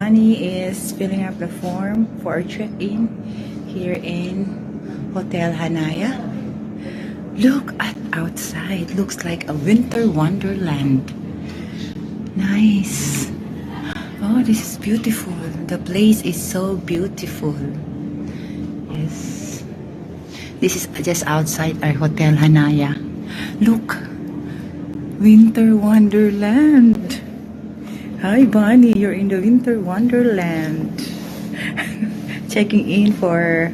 Annie is filling up the form for our check-in here in Hotel Hanaya. Look at outside. Looks like a winter wonderland. Nice. Oh, this is beautiful. The place is so beautiful. Yes. This is just outside our Hotel Hanaya. Look. Winter wonderland. Hi, Bonnie. You're in the winter wonderland. Checking in for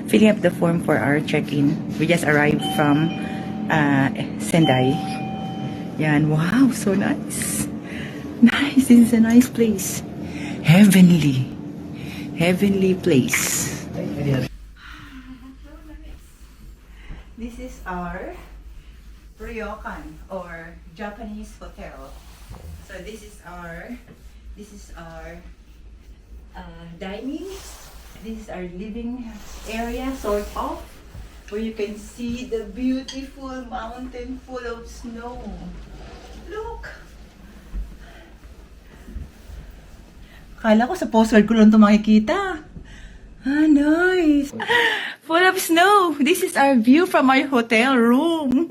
filling up the form for our check-in. We just arrived from Sendai. Yan. Wow, so nice. Nice. This is a nice place. Heavenly. Heavenly place. This is our ryokan or Japanese hotel. So this is our dining. This is our living area, sort of, where you can see the beautiful mountain full of snow. Look! Kala ko sa postcard ko lang ito makikita. Ah, nice! Full of snow! This is our view from our hotel room.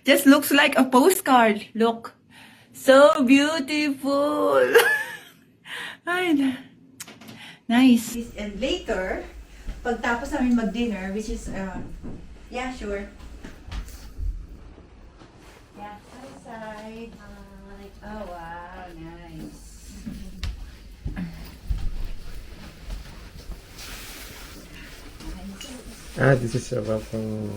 Just looks like a postcard. Look! So beautiful! Ay, nice. And later, pagtapos namin mag-dinner, which is, yeah, sure. Yeah, outside. Oh, wow, nice. This is welcome.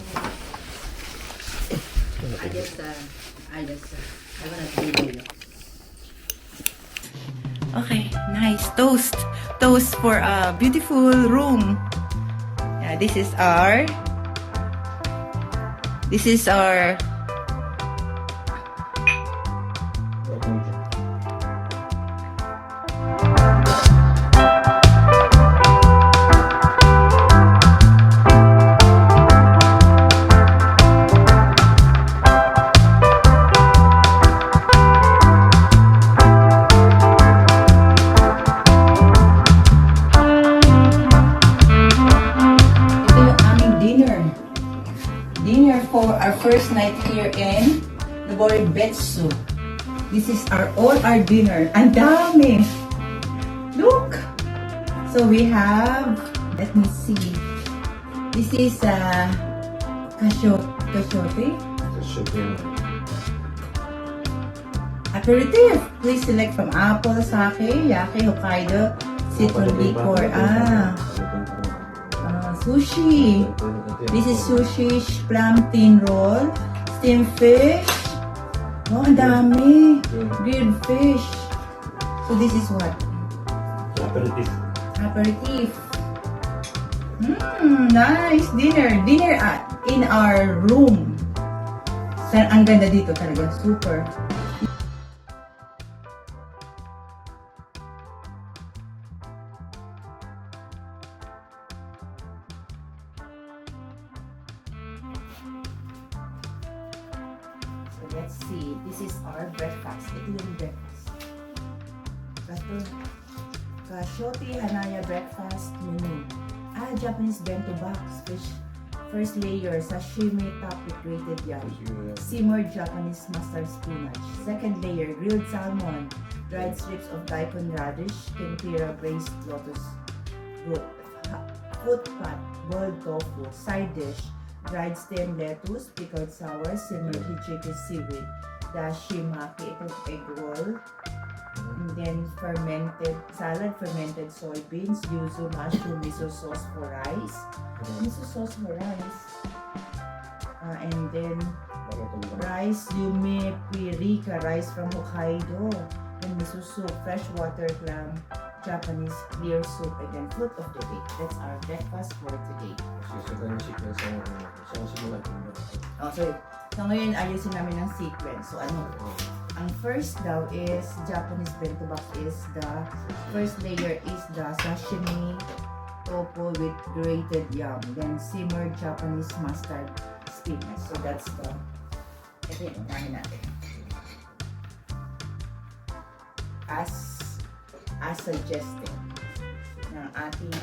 I wanna do it. Okay, nice. Toast for a beautiful room. Yeah, this is our dinner for our first night here in Noboribetsu. This is all our dinner. Ang dami! Look! So we have, let me see. This is kashote. Aperitif. Please select from apple, sake, yake, Hokkaido, citron liquor. Sushi. This is sushi, plantain roll, steamed fish. Oh, ang dami. Grilled fish. So this is what? Aperitif. Nice dinner. Dinner in our room. Ang ganda dito talaga. Super. Let's see. This is our breakfast. Ito yung breakfast. Kashote Hanaya breakfast menu. Japanese bento box. Fish. First layer, sashimi topped with grated yam. Simmered Japanese mustard spinach. Second layer, grilled salmon. Dried strips of daikon radish. Tempura braised lotus root. Foot pot. Boiled tofu. Side dish. Dried stem lettuce, pickled sour, simmered hijiki seaweed, dashimaki, itong egg roll, and then fermented salad, fermented soybeans, yuzu, mushroom, miso sauce for rice, and then rice, yume pirika, rice from Hokkaido, and miso soup, freshwater clam, Japanese clear soup, and then fruit of the day. That's our breakfast for today. So ngayon ayusin namin ng sequence. So ang first daw is Japanese bento box is the first layer is the sashimi tofu with grated yam. Then simmered Japanese mustard spinach. So that's the ito yung unahin natin. As as suggested ng ating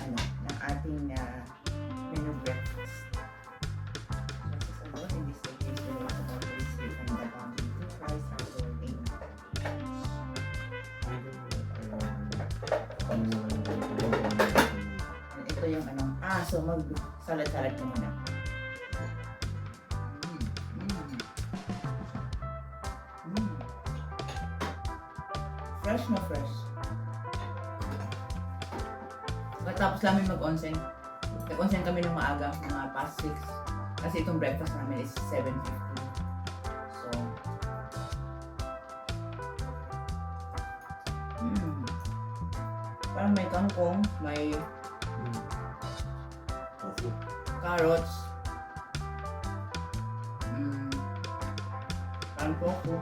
menu breakfast. So, this is in this case, we want about to receive and the boundary to price are going. And ito yung so mag-salad-salad ka muna. Fresh na fresh. Tapos namin mag-onsen. Nag-onsen kami ng maaga, mga past 6. Kasi itong breakfast namin is 7:50. So, parang may kangkong, may carrots, parang tofu.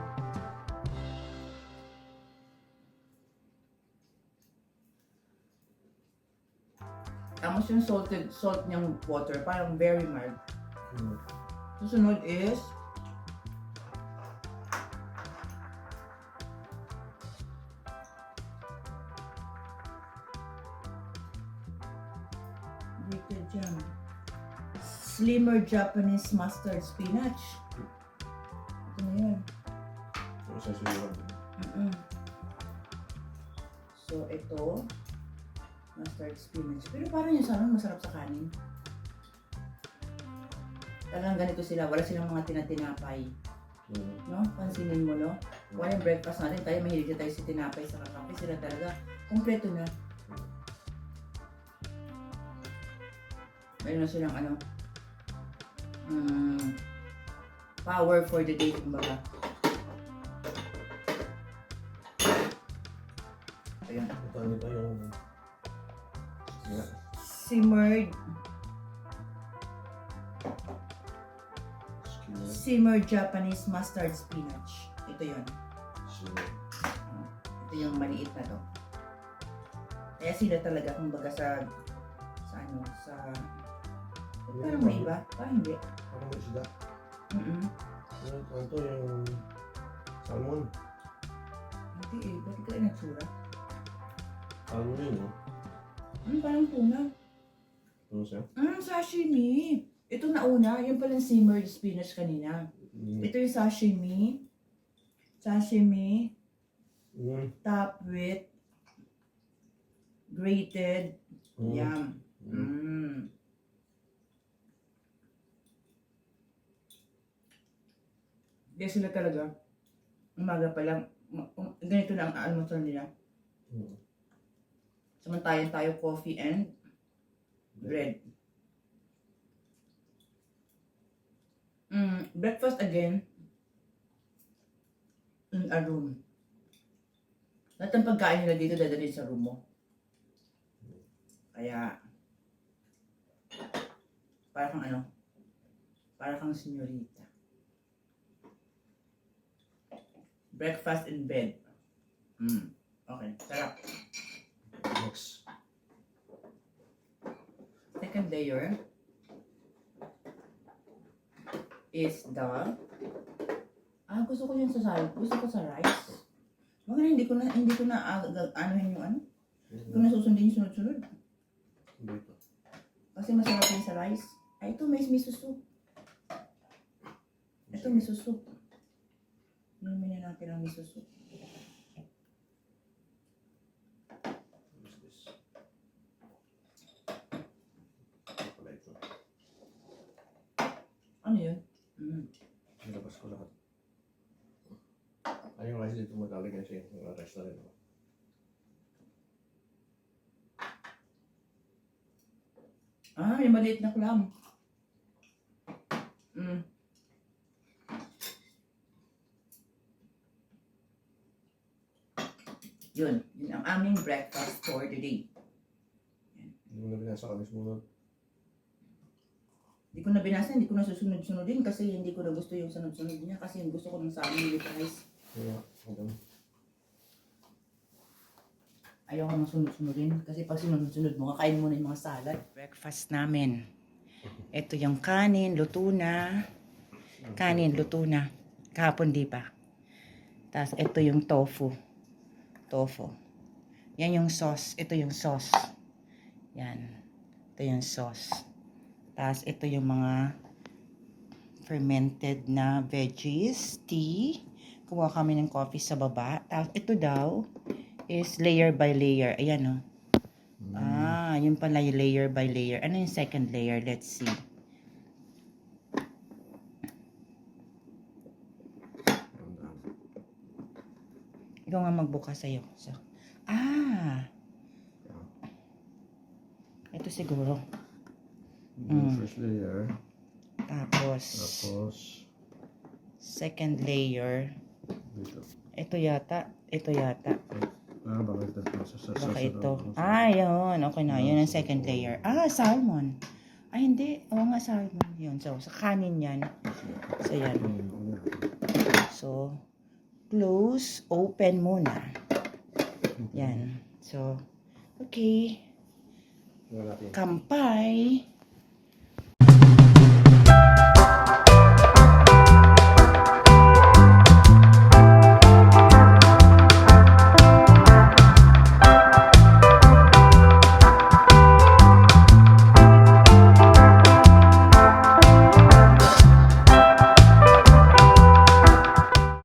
Tapos yung salt niyang water, parang very mild. Susunod is grated jam. Slimmer Japanese mustard spinach. Ito na yun. So ito, mustard spinach. Pero parang yung sarang masarap sa kanin. Talagang ganito sila. Wala silang mga tinatinapay. No? Pansinin mo, no? Wala yung breakfast natin. Tayo mahilig na tayo sa tinapay sa kakape. Sila talaga. Kompleto na. Mayroon na silang power for the day. Kumbaga. Ayan. Ito yung simmered Japanese mustard spinach. Ito yun. Ito yung maliit na to. Kaya sila talaga kumbaga sa parang may iba? Parang hindi. Parang may isda. Ito yung salmon. Hindi eh. Ba't ka inatsura? Salmon yun, no? Parang tuna. Ano siya? Sashimi. Ito nauna. Yung palang simmered spinach kanina. Ito yung sashimi. Sashimi. Top with grated yam. Kaya sila talaga. Umaga pa lang. Ganito na ang almusal nila. Samantayan tayo coffee and bread. Breakfast again in a room. Lahat ng pagkain nila dito dadalhin sa room mo. Kaya para kang para kang senyorita. Breakfast in bed. Okay, sarap. Next. Second layer is the gusto ko yung sa salad. Gusto ko sa rice. Bakit hindi ko na anuhin yung Hindi ko na susundin yung sunod-sunod. Dito. Kasi masarap yung sa rice. Ito may miso soup. Ito miso soup. Inumin na natin ang miso soup. Ano yun? Nilabas ko lahat. Yung rice dito maglalagay siya yung rice na rin. Yung maliit na clam. Yun ang aming breakfast for today. Hindi mo na binasa kami sumunod. Hindi ko na binasa, hindi ko na susunod-sunodin kasi hindi ko na gusto yung sunod-sunod niya kasi yung gusto ko ng sa amin with rice. Kaya, Ayaw ko ng sunod-sunodin kasi pag sunod-sunod mo, kakain mo na yung mga salad. Breakfast namin. Ito yung kanin, luto na. Kanin, luto na. Kahapon di pa. Tapos ito yung tofu. Yan yung sauce. Ito yung sauce. Yan. Ito yung sauce. Tapos ito yung mga fermented na veggies, tea. Kuha kami ng coffee sa baba. Tapos ito daw is layer by layer. Ayan o. Yun pala yung layer by layer. Ano yung second layer? Let's see. Ikaw nga magbukas sa'yo. So, ito siguro. First layer. Tapos, second layer. Dito. Ito yata. Baka ito. Baka ito. Yun. Okay na. Yun ang second layer. Salmon. Hindi. Oo nga, salmon. Yun. So, sa kanin yan. So, yan. So, close, open muna. Yan. So, okay. Kampay.